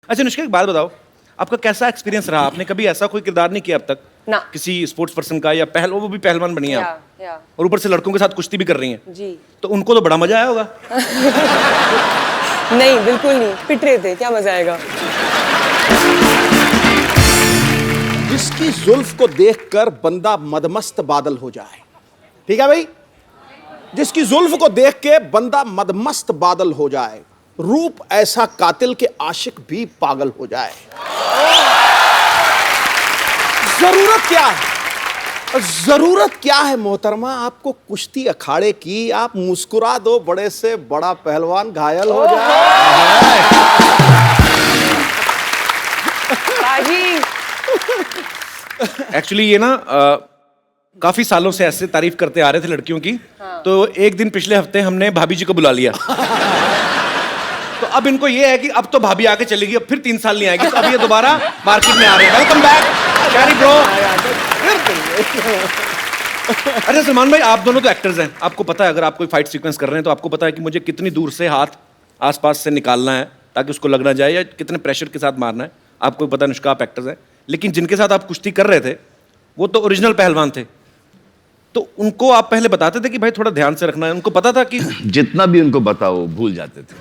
अच्छा अनुष्का, एक बात बताओ, आपका कैसा एक्सपीरियंस रहा? आपने कभी ऐसा कोई किरदार नहीं किया अब तक? ना। किसी स्पोर्ट्स पर्सन का, या वो भी पहलवान बनी है आप, या और ऊपर से लड़कों के साथ कुश्ती भी कर रही हैं, जी। तो उनको तो बड़ा मजा आया होगा। नहीं, बिल्कुल नहीं, पिट रहे थे, क्या मजा आएगा। जिसकी जुल्फ को देखकर बंदा मदमस्त बादल हो जाए, ठीक है भाई, जिसकी जुल्फ को देख के बंदा मदमस्त बादल हो जाए, रूप ऐसा कातिल के आशिक भी पागल हो जाए। जरूरत क्या है, जरूरत क्या है मोहतरमा आपको कुश्ती अखाड़े की? आप मुस्कुरा दो, बड़े से बड़ा पहलवान घायल हो जाए। बाजी। एक्चुअली ये ना काफी सालों से ऐसे तारीफ करते आ रहे थे लड़कियों की, तो एक दिन पिछले हफ्ते हमने भाभी जी को बुला लिया। तो अब इनको ये है कि अब तो भाभी आके चलेगी, अब फिर 3 साल नहीं आएगी, तो अब ये दोबारा मार्केट में आ रहे हैं। Welcome back carry bro. अच्छा सलमान भाई, आप दोनों तो एक्टर्स हैं, आपको पता है अगर आप कोई फाइट सीक्वेंस कर रहे हैं तो आपको पता है कि मुझे कितनी दूर से हाथ आसपास से निकालना है ताकि उसको लग ना जाए, या कितने प्रेशर के साथ मारना है, आपको पता है। अनुष्का, आप एक्टर्स हैं, लेकिन जिनके साथ आप कुश्ती कर रहे थे वो तो ओरिजिनल पहलवान थे, तो उनको आप पहले बताते थे कि भाई थोड़ा ध्यान से रखना है? उनको पता था कि जितना भी उनको बताओ भूल जाते थे।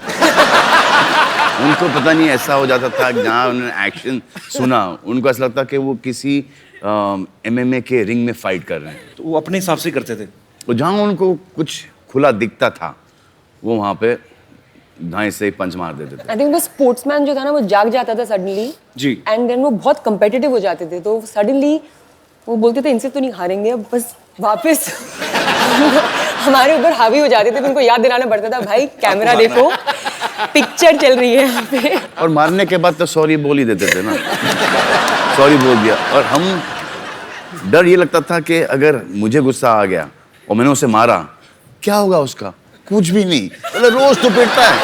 उनको पता नहीं ऐसा हो जाता था, जहाँ उन्होंने एक्शन सुना उनको ऐसा लगता कि वो किसी MMA के रिंग में फाइट कर रहे हैं। तो वो अपने हिसाब से ही करते थे। तो जहाँ उनको कुछ खुला दिखता था वो वहाँ पे दाएं से पंच मार देते थे। आई थिंक वो स्पोर्ट्समैन जो था ना, वो जाग जाता था सडनली जी। एंड देन वो बहुत कंपेटिटिव हो जाते थे, तो सडनली वो बोलते थे इनसे तो नहीं हारेंगे, अब बस वापस हमारे ऊपर हावी हो जाते थे। तो उनको याद दिलाना पड़ता था, भाई कैमरा देखो, पिक्चर चल रही है यहाँ पे। और मारने के बाद तो सॉरी बोल ही देते थे ना। सॉरी बोल दिया, और हम डर ये लगता था कि अगर मुझे गुस्सा आ गया और मैंने उसे मारा, क्या होगा उसका? कुछ भी नहीं, मतलब रोज तो पिटता है।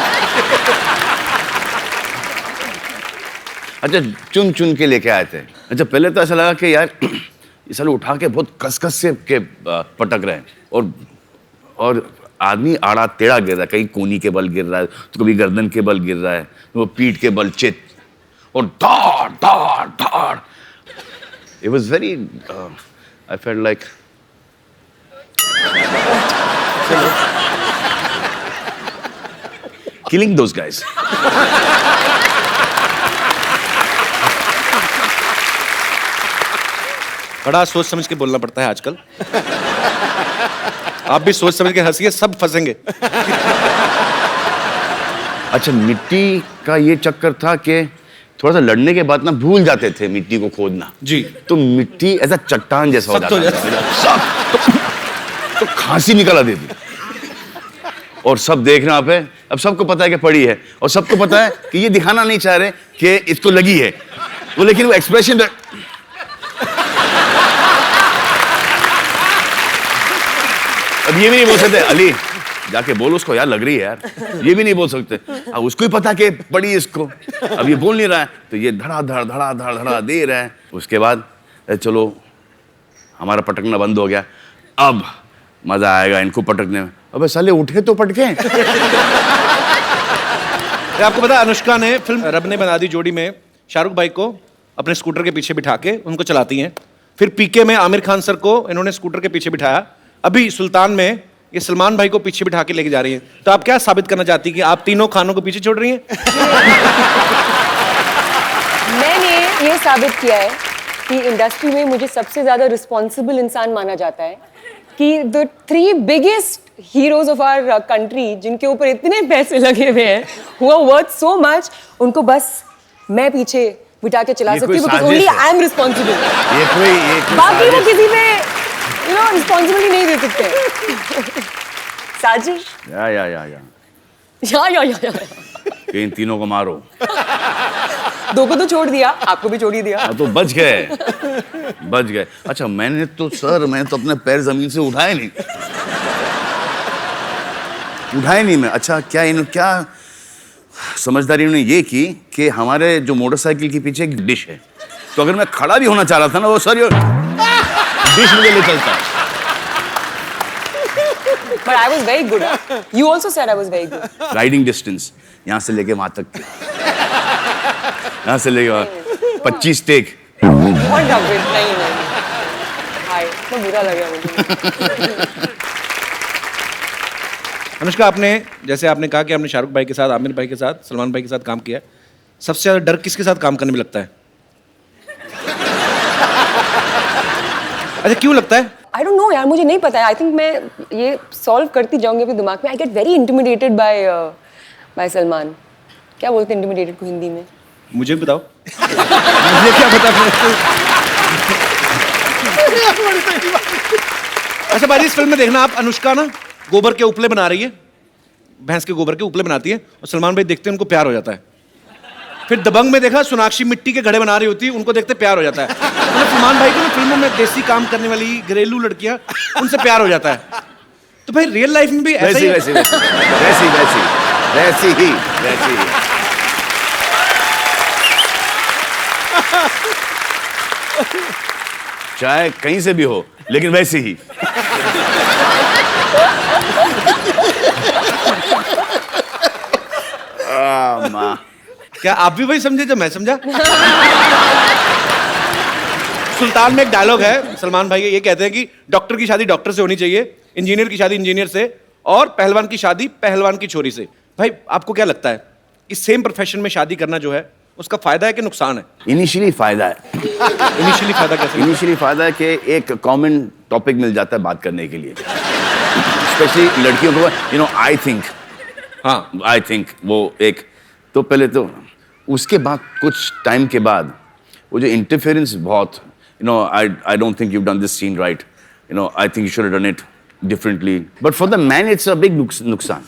अच्छा, चुन चुन के लेके आए थे। अच्छा, पहले तो ऐसा लगा कि यार ये साले उठा के बहुत कस से के पटक रहे हैं, और आदमी आड़ा टेढ़ा गिर रहा है, कहीं कोनी के बल गिर रहा है, तो कभी गर्दन के बल गिर रहा है, तो वो पीठ के बल चित, और धाड़ धाड़ धाड़। It was very I felt like killing those guys. बड़ा सोच समझ के बोलना पड़ता है आजकल। आप भी सोच समझ के हंसिए, सब फंसेंगे। अच्छा, मिट्टी का ये चक्कर था कि थोड़ा सा लड़ने के बाद ना भूल जाते थे मिट्टी को खोदना। जी। तो मिट्टी ऐसा चट्टान जैसा हो जाता था, तो खांसी निकल आती थी, और सब देख रहे हैं पे। अब सबको पता है कि पड़ी है, और सबको पता है कि ये दिखाना नहीं चाह रहे कि इसको लगी है वो, लेकिन वो एक्सप्रेशन अब ये भी नहीं बोल सकते, अली जाके बोल उसको यार लग रही है यार, ये भी नहीं बोल सकते। अब उसको ही पता कि पड़ी इसको, अब ये बोल नहीं रहा है, तो ये धड़ा धड़ धड़ा धड़ धड़ा दे रहा है। उसके बाद चलो हमारा पटकना बंद हो गया, अब मजा आएगा इनको पटकने में। अबे साले उठे तो पटके। आपको पता है अनुष्का ने फिल्म रब ने बना दी जोड़ी में शाहरुख भाई को अपने स्कूटर के पीछे बिठा के उनको चलाती हैं, फिर पीके में आमिर खान सर को इन्होंने स्कूटर के पीछे बिठाया, अभी सुल्तान में ये सलमान भाई को पीछे बिठा के लेके जा रही हैं। तो आप क्या साबित करना चाहती हैं कि आप तीनों खानों को पीछे छोड़ रही हैं? मैंने ये साबित किया है कि इंडस्ट्री में मुझे सबसे ज्यादा रिस्पॉन्सिबल इंसान माना जाता है, कि the 3 biggest heroes of our country, जिनके ऊपर इतने पैसे लगे हुए हैं, who are worth so much, उनको बस मैं पीछे बिठा के चला सकती हूँ, because only I am responsible। ये कोई बाकी वो किसी में रिस्पॉन्सिबिलिटी नहीं दे सकते। साजिश। या कि इन तीनों को मारो। 2 को तो छोड़ दिया, आपको भी छोड़ ही दिया। तो बच गए। अच्छा, मैंने तो अपने पैर जमीन से उठाए नहीं मैं। अच्छा, क्या समझदारी उन्होंने ये की कि हमारे जो मोटरसाइकिल के पीछे एक डिश है, तो अगर मैं खड़ा भी होना चाह रहा था ना, वो सॉरी डिश मुझे ले चलता। But I was very good. You also said I was very good. Riding distance यहाँ से लेके वहां तक। यहाँ से लेके 25 टेक। बहुत डब इट, नहीं हाय तो बुरा लगा मुझे। अनुष्का, आपने जैसे आपने कहा कि आपने शाहरुख भाई के साथ, आमिर भाई के साथ, सलमान भाई के साथ काम किया है, सबसे ज्यादा डर किसके साथ काम करने में लगता है? अच्छा, क्यों लगता है? आई डोंट नो यार, मुझे नहीं पता है। आई थिंक मैं ये सॉल्व करती जाऊंगी अपने दिमाग में। I get very intimidated bye Salman. क्या बोलते हैं इंटिमिडेटेड को हिंदी में? मुझे भी बताओ। मुझे क्या पता। अच्छा बाजी, इस फिल्म में देखना आप, अनुष्का ना गोबर के उपले बना रही है, भैंस के गोबर के उपले बनाती है, और सलमान भाई देखते हैं उनको प्यार हो जाता है। फिर दबंग में देखा सोनाक्षी मिट्टी के घड़े बना रही होती है, उनको देखते प्यार हो जाता है। मतलब सलमान भाई को ना फिल्मों में देसी काम करने वाली घरेलू लड़कियां, उनसे प्यार हो जाता है। तो भाई रियल लाइफ में भी ऐसा ही है? वैसी ही। चाहे कहीं से भी हो, लेकिन वैसी ही। माँ, क्या आप भी वही समझे जो मैं समझा? सुल्तान में एक डायलॉग है, सलमान भाई ये कहते हैं कि डॉक्टर की शादी डॉक्टर से होनी चाहिए, इंजीनियर की शादी इंजीनियर से, और पहलवान की शादी पहलवान की छोरी से। भाई आपको क्या लगता है कि सेम प्रोफेशन में शादी करना जो है उसका फायदा है कि नुकसान है? इनिशियली फायदा है। इनिशियली फायदा कैसे? इनिशियली फायदा है कि एक कॉमन टॉपिक मिल जाता है बात करने के लिए, स्पेशली लड़कियों को। आई थिंक वो एक तो पहले तो, उसके बाद कुछ टाइम के बाद वो जो इंटरफेरेंस बहुत, I don't think you done this scene right, I think you should have done it differently, but for the man it's a big नुकसान।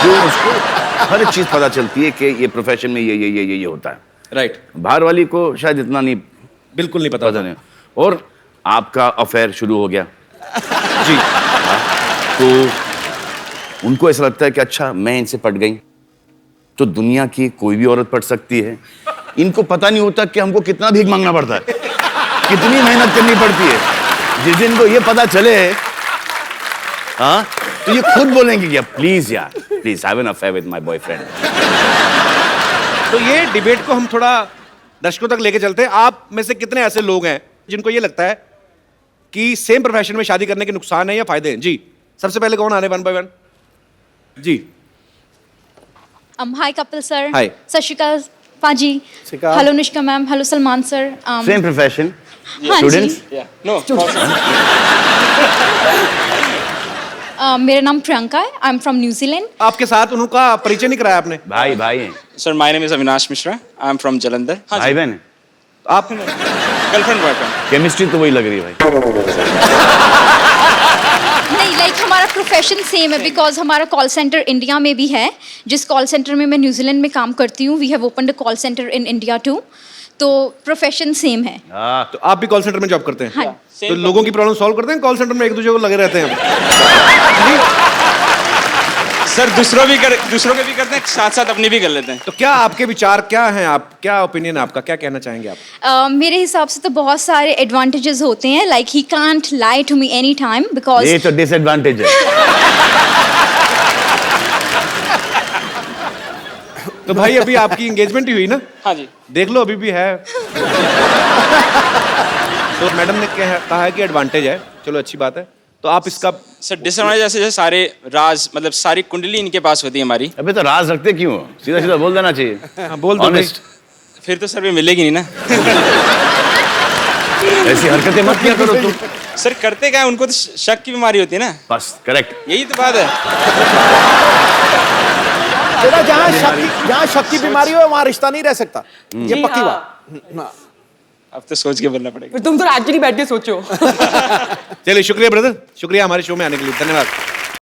जो उसको हर चीज पता चलती है कि ये प्रोफेशन में ये होता है, राइट। बाहर वाली को शायद इतना नहीं, बिल्कुल नहीं पता नहीं। और आपका अफेयर शुरू हो गया जी, तो उनको ऐसा लगता है कि अच्छा मैं इनसे पट गई तो दुनिया की कोई भी औरत पट सकती है। इनको पता नहीं होता कि हमको कितना भीख मांगना पड़ता है, कितनी मेहनत करनी पड़ती है। जिस दिन को ये पता चले, हाँ, तो ये खुद बोलेंगे कि प्लीज यार, please have an affair with my boyfriend. तो ये डिबेट को हम थोड़ा दर्शकों तक लेके चलते हैं। आप में से कितने ऐसे लोग हैं जिनको ये लगता है कि सेम प्रोफेशन में शादी करने के नुकसान है या फायदे हैं? जी, सबसे पहले कौन आ रहे 1 by 1? जी, hi Kapil sir. Hi. Sat Sri Akal पाजी। श्रीकाल। Hello Anushka ma'am, hello Salman sir. Same profession, हाँ जी। स्टूडेंट्स। मेरा नाम प्रियंका है, आई एम फ्रॉम न्यूजीलैंड। आपके साथ उनका परिचय नहीं कराया आपने? भाई भाई हैं, Sir, my name is Avinash Mishra. I'm from Jalandhar. भाई बहन हैं। आप Girlfriend, boyfriend. केमिस्ट्री तो वही लग रही है भाई। नहीं, लाइक हमारा प्रोफेशन सेम है, बिकॉज हमारा कॉल सेंटर इंडिया में भी है, जिस कॉल सेंटर में मैं न्यूजीलैंड में काम करती हूँ। We have opened a call centre in India too, तो प्रोफेशन सेम है। तो आप भी कॉल सेंटर में जॉब करते हैं? हाँ। तो लोगों की प्रॉब्लम सॉल्व करते हैं कॉल सेंटर में, एक दूसरे को लगे रहते हैं? सर दूसरों के भी करते हैं, साथ साथ अपनी भी कर लेते हैं। तो क्या आपके विचार क्या हैं, आप क्या ओपिनियन है आपका, क्या कहना चाहेंगे आप? मेरे हिसाब से तो बहुत सारे एडवांटेजेस होते हैं, like he can't lie to me any time, because ये तो डिसएडवांटेज है। तो भाई अभी आपकी एंगेजमेंट ही हुई ना? हाँ जी। देख लो अभी भी है। तो मैडम ने कहा है कि एडवांटेज है, चलो अच्छी बात है। तो आप इसका सर डिसएडवांटेज जैसे सारे राज, मतलब सारी कुंडली इनके पास होती है हमारी। अबे तो राज रखते क्यों? सीधा सीधा बोल देना चाहिए। हाँ, बोल दो भाई। ऑनेस्ट, फिर तो सर भी मिलेगी नहीं ना। ऐसी हरकतें मत किया करो तुम। सर करते क्या है, उनको तो शक की बीमारी होती है ना। बस करेक्ट। यही तो बात है। बेटा जहाँ शक की बीमारी हो वहाँ रिश्ता नहीं रह सकता, ये जी, पक्की हाँ। बात। अब तो सोच के बोलना पड़ेगा। फिर तुम तो एक्चुअली बैठ के सोचो। चलिए शुक्रिया ब्रदर, शुक्रिया हमारे शो में आने के लिए, धन्यवाद।